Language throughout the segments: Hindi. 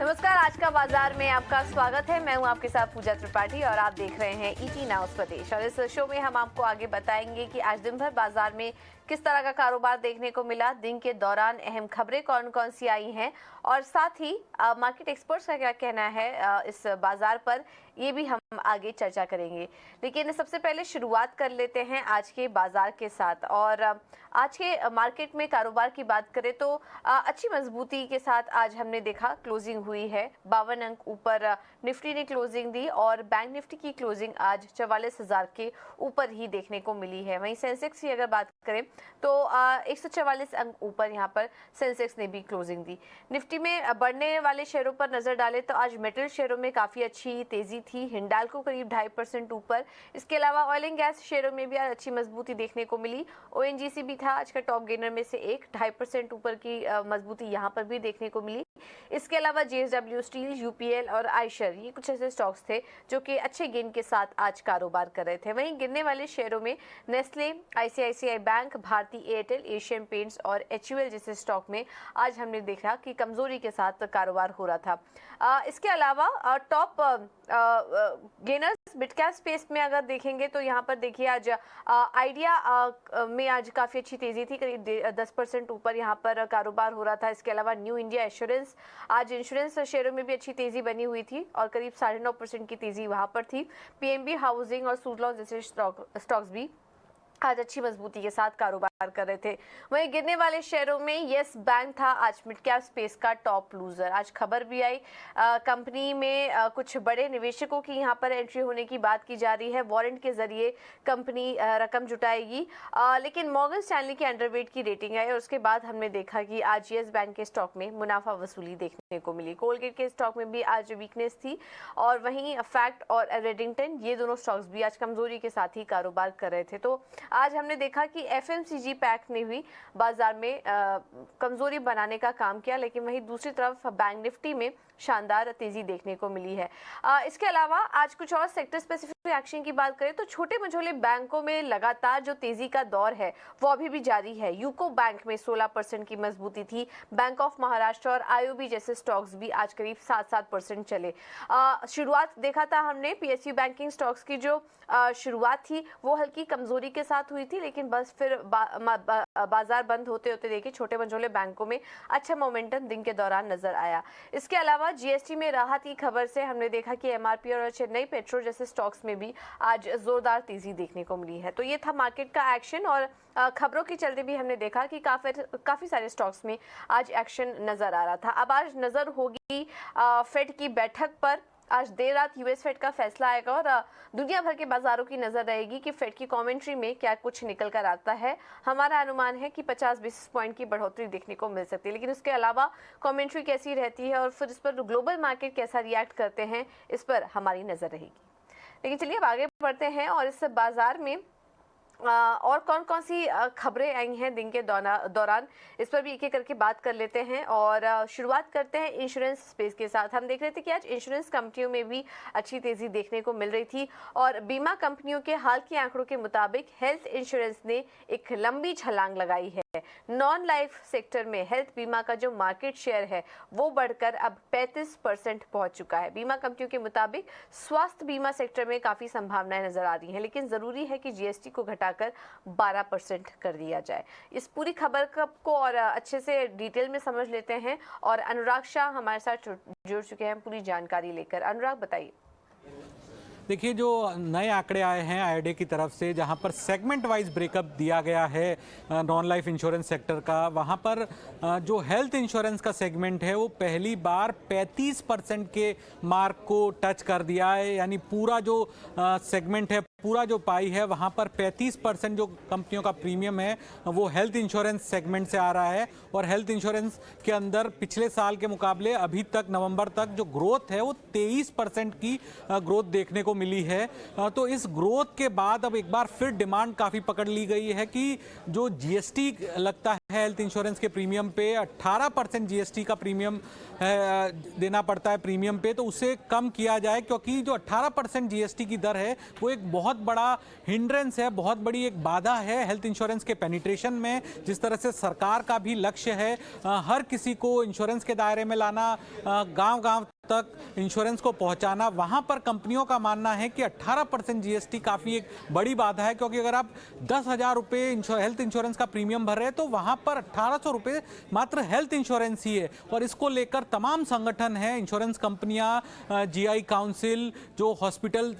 नमस्कार, आज का बाजार में आपका स्वागत है। मैं हूं आपके साथ पूजा त्रिपाठी और आप देख रहे हैं ईटी नाउ स्वदेश। और इस शो में हम आपको आगे बताएंगे कि आज दिन भर बाजार में किस तरह का कारोबार देखने को मिला, दिन के दौरान अहम खबरें कौन कौन सी आई हैं और साथ ही मार्केट एक्सपर्ट्स का क्या कहना है इस बाजार पर, ये भी हम आगे चर्चा करेंगे। लेकिन सबसे पहले शुरुआत कर लेते हैं आज के बाजार के साथ। और आज के मार्केट में कारोबार की बात करें तो अच्छी मजबूती के साथ आज हमने देखा क्लोजिंग हुई है। 52 अंक ऊपर निफ्टी ने क्लोजिंग दी और बैंक निफ्टी की क्लोजिंग आज 44,000 के ऊपर ही देखने को मिली है। वहीं सेंसेक्स की अगर बात करें तो 144 अंक ऊपर यहाँ पर सेंसेक्स ने भी क्लोजिंग दी। निफ्टी में बढ़ने वाले शेयरों पर नजर डालें तो आज मेटल शेयरों में काफी अच्छी तेजी थी। हिंडाल्को करीब 2.5% ऊपर। इसके अलावा ऑयल एंड गैस शेयरों में भी आज अच्छी मजबूती देखने को मिली। ओएनजीसी भी था आज का टॉप गेनर में से एक, 2.5% ऊपर की मजबूती यहाँ पर भी देखने को मिली। इसके अलावा जेएसडब्ल्यू स्टील, यूपीएल और आयशर, ये कुछ ऐसे स्टॉक्स थे जो कि अच्छे गेन के साथ आज कारोबार कर रहे थे। वहीं गिरने वाले शेयरों में Nestle, ICICI bank, Bharti Airtel, Asian Paints और एचयूएल जैसे स्टॉक में आज हमने देखा कि कमजोरी के साथ कारोबार हो रहा था। इसके अलावा top gainers mid cap space में अगर देखेंगे तो यहाँ पर देखिए आज आइडिया में आज काफी अच्छी तेजी थी, करीब 10% ऊपर यहाँ पर कारोबार हो रहा था। इसके अलावा न्यू इंडिया एश्योरेंस, आज इंश्योरेंस शेयरों में भी अच्छी तेजी बनी हुई थी और करीब 9.5% की तेजी वहां पर थी। पीएनबी हाउसिंग और सूजलॉन जैसे स्टॉक्स भी आज अच्छी मजबूती के साथ कारोबार कर रहे थे। वहीं गिरने वाले शेयरों में यस बैंक था आज मिड कैप स्पेस का टॉप लूजर। आज खबर भी आई कंपनी में कुछ बड़े निवेशकों की यहाँ पर एंट्री होने की बात की जा रही है। वारंट के जरिए कंपनी रकम जुटाएगी, लेकिन मॉर्गन स्टैनली की अंडरवेट की रेटिंग आई और उसके बाद हमने देखा कि आज यस बैंक के स्टॉक में मुनाफा वसूली देखने को मिली। कोलगेट के स्टॉक में भी आज वीकनेस थी और वहीं फैक्ट और रेडिंगटन, ये दोनों स्टॉक्स भी आज कमजोरी के साथ ही कारोबार कर रहे थे। तो आज हमने देखा कि एफएमसीजी पैक ने भी बाजार में कमजोरी बनाने का काम किया, लेकिन वहीं दूसरी तरफ बैंक निफ्टी में शानदार तेजी देखने को मिली है। इसके अलावा आज कुछ और सेक्टर स्पेसिफिक एक्शन की बात करें तो छोटे मझोले बैंकों में लगातार जो तेजी का दौर है वो अभी भी जारी है। यूको बैंक में 16% की मजबूती थी। बैंक ऑफ महाराष्ट्र और आईओबी जैसे स्टॉक्स भी आज करीब 7% चले। शुरुआत देखा था हमने पीएसयू बैंकिंग स्टॉक्स की जो शुरुआत थी वो हल्की कमजोरी के साथ हुई थी, लेकिन बस फिर बाजार बंद होते होते देखिए छोटे मझोले बैंकों में अच्छा मोमेंटम दिन के दौरान नजर आया। इसके अलावा जीएसटी में राहत की खबर से हमने देखा कि एमआरपी और चेन्नई पेट्रो जैसे स्टॉक्स में भी आज जोरदार तेजी देखने को मिली है। तो ये था मार्केट का एक्शन और खबरों के चलते भी हमने देखा कि काफी सारे स्टॉक्स में आज एक्शन नजर आ रहा था। अब आज नजर होगी फेड की बैठक पर। आज देर रात यूएस फेड का फैसला आएगा और दुनिया भर के बाजारों की नजर रहेगी कि फेड की कमेंट्री में क्या कुछ निकल कर आता है। हमारा अनुमान है कि 50 बेसिस पॉइंट की बढ़ोतरी देखने को मिल सकती है, लेकिन उसके अलावा कमेंट्री कैसी रहती है और फिर इस पर ग्लोबल मार्केट कैसा रिएक्ट करते हैं, इस पर हमारी नजर रहेगी। लेकिन चलिए अब आगे बढ़ते हैं और इस बाजार में और कौन कौन सी खबरें आई हैं दिन के दौरान, इस पर भी एक एक करके बात कर लेते हैं। और शुरुआत करते हैं इंश्योरेंस स्पेस के साथ। हम देख रहे थे कि आज इंश्योरेंस कंपनियों में भी अच्छी तेजी देखने को मिल रही थी और बीमा कंपनियों के हाल के आंकड़ों के मुताबिक हेल्थ इंश्योरेंस ने एक लंबी छलांग लगाई है। नॉन लाइफ सेक्टर में हेल्थ बीमा का जो मार्केट शेयर है वो बढ़कर अब 35% पहुंच चुका है। बीमा कंपनियों के मुताबिक स्वास्थ्य बीमा सेक्टर में काफी संभावनाएं नजर आ रही हैं, लेकिन जरूरी है कि जीएसटी को घटाकर 12% कर दिया जाए। इस पूरी खबर को और अच्छे से डिटेल में समझ लेते हैं और अनुराग शाह हमारे साथ जुड़ चुके हैं पूरी जानकारी लेकर। अनुराग बताइए। देखिए, जो नए आंकड़े आए हैं आईआरडीए की तरफ से, जहां पर सेगमेंट वाइज ब्रेकअप दिया गया है नॉन लाइफ इंश्योरेंस सेक्टर का, वहां पर जो हेल्थ इंश्योरेंस का सेगमेंट है वो पहली बार 35% के मार्क को टच कर दिया है। यानी पूरा जो सेगमेंट है, पूरा जो पाई है, वहां पर 35% जो कंपनियों का प्रीमियम है वो हेल्थ इंश्योरेंस सेगमेंट से आ रहा है। और हेल्थ इंश्योरेंस के अंदर पिछले साल के मुकाबले अभी तक नवंबर तक जो ग्रोथ है वो 23% की ग्रोथ देखने को मिली है। तो इस ग्रोथ के बाद अब एक बार फिर डिमांड काफ़ी पकड़ ली गई है कि जो जीएसटी लगता है हेल्थ इंश्योरेंस के प्रीमियम पे, 18% जीएसटी का प्रीमियम देना पड़ता है प्रीमियम पे, तो उसे कम किया जाए, क्योंकि जो 18% जीएसटी की दर है वो एक बहुत बड़ा हिंड्रेंस है, बहुत बड़ी एक बाधा है हेल्थ इंश्योरेंस के पेनिट्रेशन में। जिस तरह से सरकार का भी लक्ष्य है हर किसी को इंश्योरेंस के दायरे में लाना, गांव-गांव तक इंश्योरेंस को पहुंचाना, वहां पर कंपनियों का मानना है कि 18% जीएसटी काफ़ी एक बड़ी बाधा है, क्योंकि अगर आप 10,000 रुपये हेल्थ इंश्योरेंस का प्रीमियम भर रहे हैं तो वहां पर 1,800 रुपये मात्र हेल्थ इंश्योरेंस ही है। और इसको लेकर तमाम संगठन हैं, इंश्योरेंस कंपनियां, जीआई काउंसिल, जो हॉस्पिटल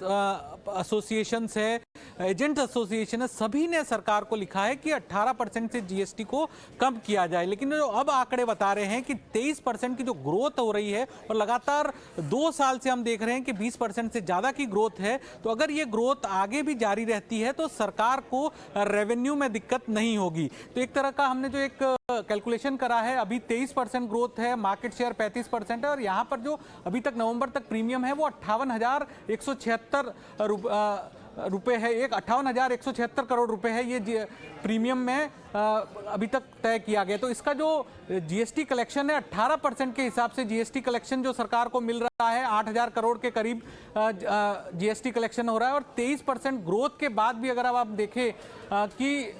एसोसिएशंस है, एजेंट एसोसिएशन है, सभी ने सरकार को लिखा है कि 18% से जीएसटी को कम किया जाए। लेकिन जो अब आंकड़े बता रहे हैं कि 23% की जो ग्रोथ हो रही है और लगातार 2 साल से हम देख रहे हैं कि 20% से ज्यादा की ग्रोथ है, तो अगर ये ग्रोथ आगे भी जारी रहती है तो सरकार को रेवेन्यू में दिक्कत नहीं होगी। तो एक तरह का हमने जो एक कैलकुलेशन करा है, अभी 23% ग्रोथ है, मार्केट शेयर 35% है, और यहाँ पर जो अभी तक नवंबर तक प्रीमियम है वो 58,176 रुपए है। 58,176 करोड़ रुपए है ये प्रीमियम में अभी तक तय किया गया। तो इसका जो जीएसटी कलेक्शन है 18% के हिसाब से जीएसटी कलेक्शन जो सरकार को मिल रहा है, 8,000 करोड़ के करीब जीएसटी कलेक्शन हो रहा है। और 23% ग्रोथ के बाद भी अगर आप देखें कि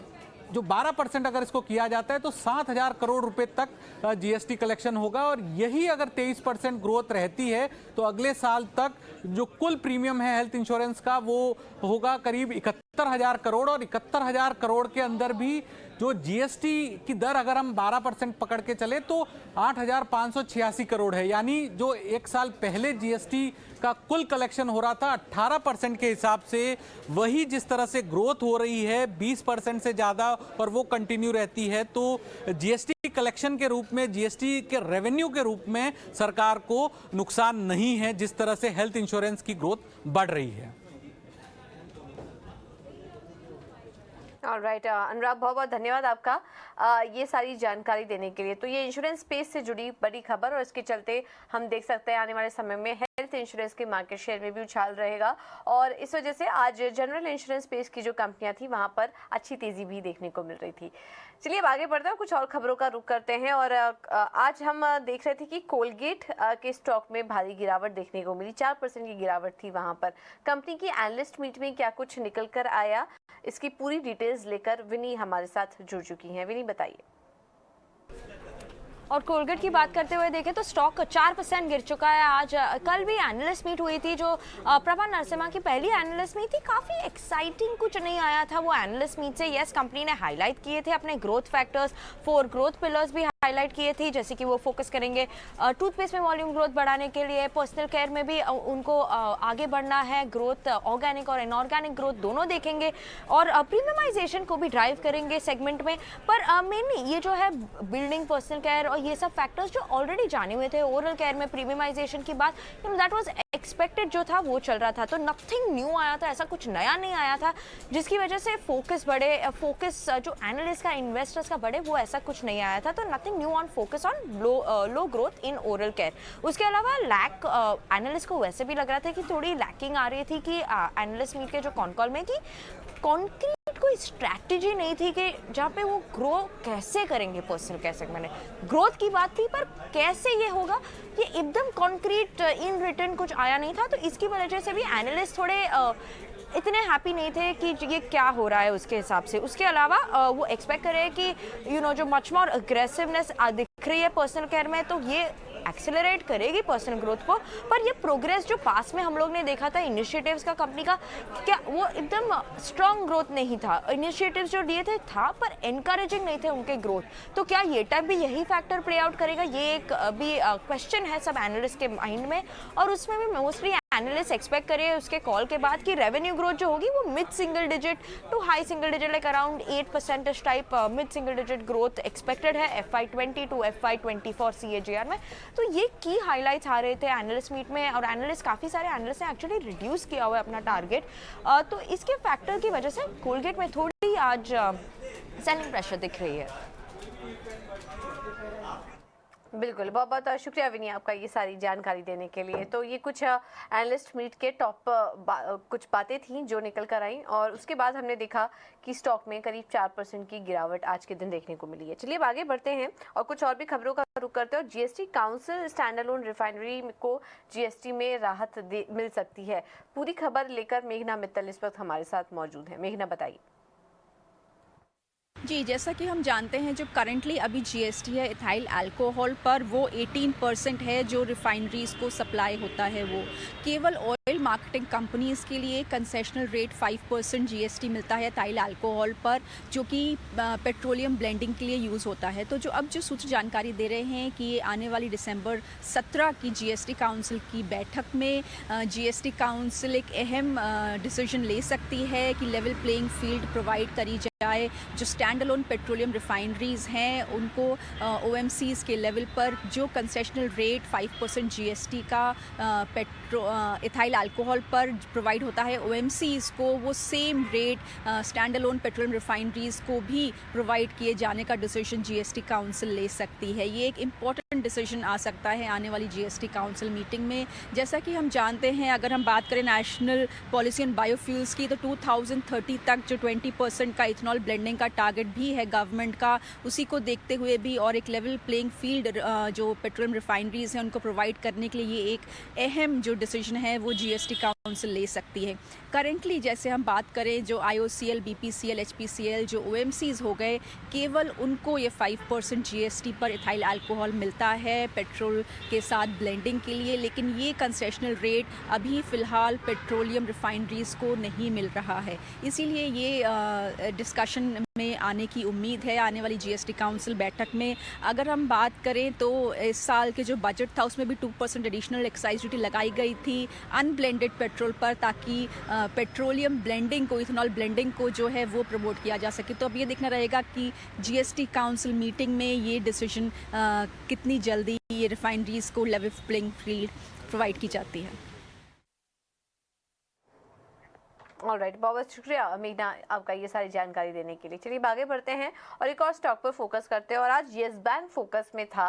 जो 12% अगर इसको किया जाता है तो 7,000 करोड़ रुपए तक जीएसटी कलेक्शन होगा। और यही अगर 23% ग्रोथ रहती है तो अगले साल तक जो कुल प्रीमियम है हेल्थ इंश्योरेंस का वो होगा करीब 71,000 करोड़। और 71,000 करोड़ के अंदर भी जो जीएसटी की दर अगर हम 12% पकड़ के चले तो 8,586 करोड़ है। यानी जो एक साल पहले जीएसटी का कुल कलेक्शन हो रहा था 18% के हिसाब से, वही जिस तरह से ग्रोथ हो रही है 20% से ज़्यादा और वो कंटिन्यू रहती है, तो जीएसटी कलेक्शन के रूप में, जीएसटी के रेवेन्यू के रूप में सरकार को नुकसान नहीं है जिस तरह से हेल्थ इंश्योरेंस की ग्रोथ बढ़ रही है। ऑलराइट अनुराग, बहुत बहुत धन्यवाद आपका ये सारी जानकारी देने के लिए। तो ये इंश्योरेंस स्पेस से जुड़ी बड़ी खबर, और इसके चलते हम देख सकते हैं आने वाले समय में हेल्थ इंश्योरेंस के मार्केट शेयर में भी उछाल रहेगा। और इस वजह से आज जनरल इंश्योरेंस स्पेस की जो कंपनियां थी वहां पर अच्छी तेजी भी देखने को मिल रही थी। चलिए अब आगे बढ़ते हैं, कुछ और खबरों का रुख करते हैं। और आज हम देख रहे थे कि कोलगेट के स्टॉक में भारी गिरावट देखने को मिली, 4% की गिरावट थी वहां पर। कंपनी की एनालिस्ट मीट में क्या कुछ निकल कर आया, इसकी पूरी डिटेल्स लेकर विनी हमारे साथ जुड़ चुकी हैं। विनी बताइए। और कोलगेट की बात करते हुए देखें तो स्टॉक 4% गिर चुका है आज। कल भी एनालिस्ट मीट हुई थी, जो प्रभा नरसिम्हा की पहली एनालिस्ट मीट थी, काफ़ी एक्साइटिंग कुछ नहीं आया था वो एनालिस्ट मीट से। यस, कंपनी ने हाईलाइट किए थे अपने ग्रोथ फैक्टर्स, 4 ग्रोथ पिलर्स भी हाईलाइट किए थे, जैसे कि वो फोकस करेंगे टूथपेस्ट में वॉल्यूम ग्रोथ बढ़ाने के लिए, पर्सनल केयर में भी उनको आगे बढ़ना है, ग्रोथ ऑर्गेनिक और इनऑर्गेनिक ग्रोथ दोनों देखेंगे, और प्रीमियमाइजेशन को भी ड्राइव करेंगे सेगमेंट में। पर मेनली ये जो है बिल्डिंग, पर्सनल केयर और ये सब फैक्टर्स जो ऑलरेडी जाने हुए थे, ओरल केयर में प्रीमियमाइजेशन की बात, दैट वाज एक्सपेक्टेड जो था वो चल रहा था। तो नथिंग न्यू आया था, ऐसा कुछ नया नहीं आया था जिसकी वजह से फोकस बढ़े, फोकस जो एनालिस्ट का, इन्वेस्टर्स का बढ़े, वो ऐसा कुछ नहीं आया था। तो nothing new on focus on low growth in oral care. उसके अलावा लैक एनालिस्ट को वैसे भी लग रहा था कि थोड़ी लैकिंग आ रही थी कि एनालिस्ट मीट के जो कॉन कॉल में कि कॉन्क्रीट कोई स्ट्रैटेजी नहीं थी कि जहाँ पे वो ग्रो कैसे करेंगे पर्सनल केयर सेगमेंट में। ग्रोथ की बात थी पर कैसे ये होगा, ये एकदम कॉन्क्रीट इन रिटर्न कुछ आया नहीं था। तो इसकी वजह से भी एनालिस्ट थोड़े इतने हैप्पी नहीं थे कि ये क्या हो रहा है उसके हिसाब से। उसके अलावा वो एक्सपेक्ट करे कि जो मच मोर अग्रेसिवनेस दिख रही है पर्सनल केयर में, तो ये एक्सेलरेट करेगी पर्सनल ग्रोथ को। पर ये प्रोग्रेस जो पास में हम लोग ने देखा था इनिशिएटिव्स का कंपनी का, क्या वो एकदम स्ट्रॉन्ग ग्रोथ नहीं था। इनिशिएटिव्स जो लिए थे था पर एनकरेजिंग नहीं थे उनके ग्रोथ। तो क्या ये टाइप भी यही फैक्टर प्ले आउट करेगा, ये एक भी क्वेश्चन है सब एनालिस्ट के माइंड में। और उसमें भी मोस्टली एनालिस्ट एक्सपेक्ट करिए उसके कॉल के बाद कि रेवेन्यू ग्रोथ जो होगी वो mid single digit to high single digit, like around 8% type mid single digit growth expected है FY20 टू FY24 CAGR में। तो ये की हाईलाइट्स आ रहे थे एनालिस्ट मीट में, और एनालिस्ट काफ़ी सारे एनालिस्ट ने एक्चुअली रिड्यूस किया हुआ है अपना टारगेट। तो इसके फैक्टर की वजह से कोलगेट में थोड़ी आज सेलिंग प्रेशर दिख रही है। बिल्कुल, बहुत-बहुत शुक्रिया विनी आपका ये सारी जानकारी देने के लिए। तो ये कुछ एनालिस्ट मीट के टॉप कुछ बातें थीं जो निकल कर आईं और उसके बाद हमने देखा कि स्टॉक में करीब 4% की गिरावट आज के दिन देखने को मिली है। चलिए अब आगे बढ़ते हैं और कुछ और भी खबरों का रुख करते हैं। और GST council stand alone refinery को जीएसटी में राहत मिल सकती है। पूरी खबर लेकर मेघना मित्तल इस वक्त हमारे साथ मौजूद है। मेघना बताइए। जी, जैसा कि हम जानते हैं जो करंटली अभी जीएसटी है इथाइल अल्कोहल पर वो 18% है जो रिफाइनरीज को सप्लाई होता है। वो केवल ऑयल मार्केटिंग कंपनीज के लिए कंसेशनल रेट 5% जीएसटी मिलता है इथाइल अल्कोहल पर, जो कि पेट्रोलियम ब्लेंडिंग के लिए यूज़ होता है। तो जो अब जो सूत्र जानकारी दे रहे हैं कि आने वाली दिसंबर 17 की जीएसटी काउंसिल की बैठक में जीएसटी काउंसिल एक अहम डिसीजन ले सकती है कि लेवल प्लेइंग फील्ड प्रोवाइड करी जाए। जो स्टैंड अलोन पेट्रोलियम रिफाइनरीज हैं उनको ओएमसीज के लेवल पर जो कंसेशनल रेट 5% जीएसटी का इथाइल अल्कोहल पर प्रोवाइड होता है ओएमसीज को, वो same rate stand alone petroleum refineries को भी प्रोवाइड किए जाने का डिसीजन जीएसटी काउंसिल ले सकती है। ये एक इम्पॉर्टेंट डिसीजन आ सकता है आने वाली जीएसटी काउंसिल मीटिंग में। जैसा कि हम जानते हैं, अगर हम बात करें नेशनल पॉलिसी ऑन बायोफ्यूल्स की, तो 2030 तक जो 20% का इथेनॉल ब्लेंडिंग का टारगेट भी है गवर्नमेंट का, उसी को देखते हुए भी और एक लेवल प्लेइंग फील्ड जो पेट्रोलियम रिफाइनरीज हैं उनको प्रोवाइड करने के लिए ये एक अहम जो डिसीजन है वो जीएसटी काउंसिल ले सकती है। करेंटली जैसे हम बात करें जो आईओसीएल, बीपीसीएल, एचपीसीएल जो ओएमसीज हो गए, केवल उनको ये 5% जीएसटी पर इथाइल अल्कोहल मिलता है पेट्रोल के साथ ब्लेंडिंग के लिए, लेकिन ये कंसेशनल रेट अभी फ़िलहाल पेट्रोलियम रिफाइनरीज को नहीं मिल रहा है। इसीलिए ये डिस्कशन में आने की उम्मीद है आने वाली जीएसटी काउंसिल बैठक में। अगर हम बात करें तो इस साल के जो बजट था उसमें भी 2% एडिशनल एक्साइज ड्यूटी लगाई गई थी अनब्लेंडेड पेट्रोल पर, ताकि पेट्रोलियम ब्लेंडिंग को, इथेनॉल ब्लेंडिंग को जो है वो प्रमोट किया जा सके। तो अब ये देखना रहेगा कि जीएसटी काउंसिल मीटिंग में ये डिसीजन कितनी जल्दी ये रिफाइनरीज को लेवल प्लेइंग फील्ड प्रोवाइड की जाती है। ऑलराइट, बहुत शुक्रिया मीना आपका ये सारी जानकारी देने के लिए। चलिए आगे बढ़ते हैं और एक और स्टॉक पर फोकस करते हैं। और आज येस बैंक फोकस में था।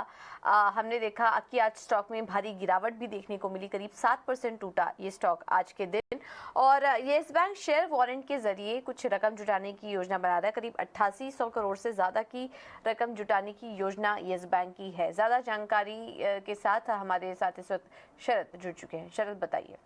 हमने देखा कि आज स्टॉक में भारी गिरावट भी देखने को मिली, करीब 7% टूटा ये स्टॉक आज के दिन। और येस बैंक शेयर वारंट के जरिए कुछ रकम जुटाने की योजना बना रहा है। करीब 8800 करोड़ से ज़्यादा की रकम जुटाने की योजना येस बैंक की है। ज़्यादा जानकारी के साथ हमारे साथ इस वक्त शरद जुड़ चुके हैं। शरद बताइए।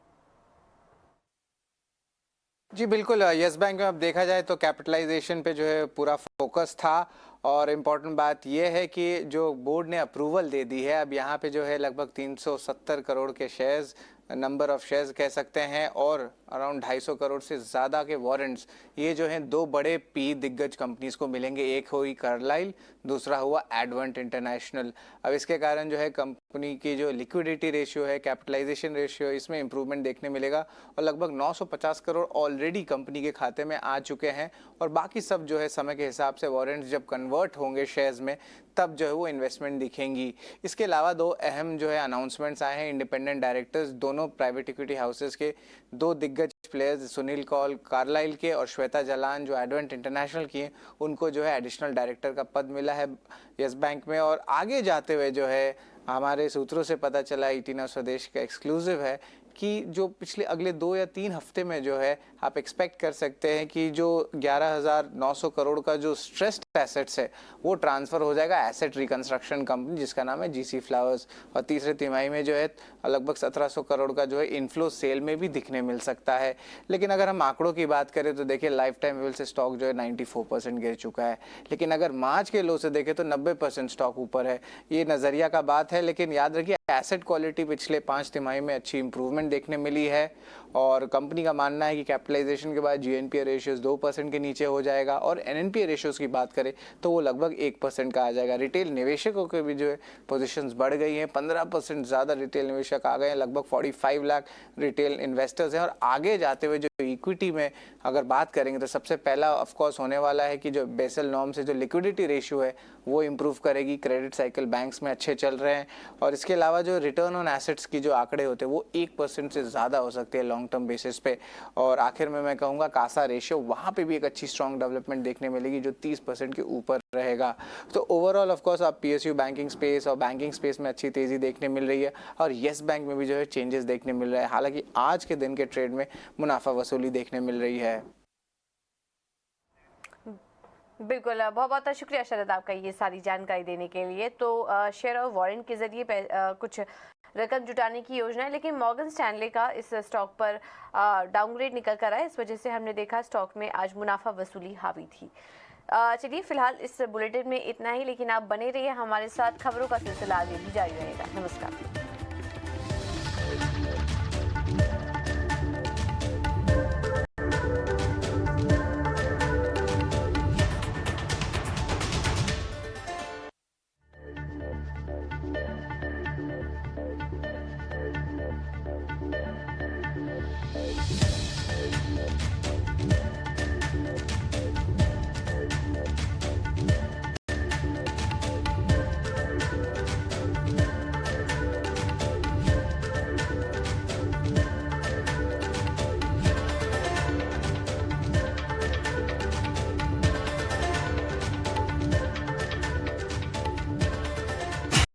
जी बिल्कुल, यस बैंक में अब देखा जाए तो कैपिटलाइजेशन पे जो है पूरा फोकस था। और इम्पॉर्टेंट बात यह है कि जो बोर्ड ने अप्रूवल दे दी है, अब यहाँ पे जो है लगभग 370 करोड़ के शेयर्स, नंबर ऑफ शेयर्स कह सकते हैं, और अराउंड 250 करोड़ से ज़्यादा के वारंट्स, ये जो हैं दो बड़े पी दिग्गज कंपनीज को मिलेंगे। एक हुई कार्लाइल, दूसरा हुआ एडवेंट इंटरनेशनल। अब इसके कारण जो है कंपनी की जो लिक्विडिटी रेशियो है, कैपिटलाइजेशन रेशियो, इसमें इंप्रूवमेंट देखने मिलेगा। और लगभग 950 करोड़ ऑलरेडी कंपनी के खाते में आ चुके हैं। और बाकी सब जो है समय के हिसाब से वारंट्स जब कन्वर्ट होंगे शेयर्स में, तब जो है वो इन्वेस्टमेंट दिखेंगी। इसके अलावा दो अहम जो है अनाउंसमेंट्स आए हैं। इंडिपेंडेंट डायरेक्टर्स, दोनों प्राइवेट इक्विटी हाउसेस के दो दिग्गज प्लेयर्स, सुनील कौल कार्लाइल के और श्वेता जलान जो एडवेंट इंटरनेशनल की हैं, उनको जो है एडिशनल डायरेक्टर का पद मिला है यस बैंक में। और आगे जाते हुए जो है हमारे सूत्रों से पता चला, ईटी नाउ स्वदेश का एक्सक्लूसिव है, कि जो पिछले अगले 2 या 3 हफ्ते में जो है आप एक्सपेक्ट कर सकते हैं कि जो 11,900 करोड़ का जो स्ट्रेस्ड एसेट्स है वो ट्रांसफ़र हो जाएगा एसेट रिकंस्ट्रक्शन कंपनी जिसका नाम है जीसी फ्लावर्स। और तीसरे तिमाही में जो है लगभग 1700 करोड़ का जो है इनफ्लो सेल में भी दिखने मिल सकता है। लेकिन अगर हम आंकड़ों की बात करें तो देखिए लाइफ टाइम लेवल से स्टॉक जो है 94% गिर चुका है। लेकिन अगर मार्च के लो से देखें तो 90% स्टॉक ऊपर है। ये नज़रिया का बात है, लेकिन याद रखिए एसेट क्वालिटी पिछले 5 तिमाही में अच्छी इंप्रूवमेंट देखने मिली है। और कंपनी का मानना है कि कैपिटलाइजेशन के बाद जीएनपीए रेशियोज 2% के नीचे हो जाएगा। और एनएनपीए रेशियोज की बात करें तो वो लगभग 1% का आ जाएगा। रिटेल निवेशकों के भी जो है पोजीशंस बढ़ गई हैं, 15% ज़्यादा रिटेल निवेशक आ गए हैं, लगभग 45 लाख रिटेल इन्वेस्टर्स हैं। और आगे जाते हुए जो इक्विटी में अगर बात करेंगे तो सबसे पहला ऑफकोर्स होने वाला है कि जो बेसल नॉर्म से जो लिक्विडिटी रेशियो है वो इम्प्रूव करेगी। क्रेडिट साइकिल बैंक्स में अच्छे चल रहे हैं और इसके अलावा जो रिटर्न ऑन एसेट्स की जो आंकड़े होते हैं वो 1% से ज़्यादा हो सकते हैं लॉन्ग टर्म बेसिस पे। और आखिर में मैं कहूँगा कासा रेशियो वहाँ पे भी एक अच्छी स्ट्रॉन्ग डेवलपमेंट देखने मिलेगी जो 30% के ऊपर रहेगा। तो ओवरऑल ऑफ कोर्स आप PSU बैंकिंग स्पेस और बैंकिंग स्पेस में अच्छी तेज़ी देखने मिल रही है और येस बैंक में भी जो है चेंजेस देखने मिल रहा है। हालांकि आज के दिन के ट्रेड में मुनाफा वसूली देखने मिल रही है। बिल्कुल, बहुत बहुत शुक्रिया शरद आपका ये सारी जानकारी देने के लिए। तो शेयर और वारंट के जरिए कुछ रकम जुटाने की योजना है, लेकिन मॉर्गन स्टैनले का इस स्टॉक पर डाउनग्रेड निकल कर आया। इस वजह से हमने देखा स्टॉक में आज मुनाफा वसूली हावी थी। चलिए फिलहाल इस बुलेटिन में इतना ही, लेकिन आप बने रहिए हमारे साथ। खबरों का सिलसिला आगे भी जारी रहेगा। नमस्कार।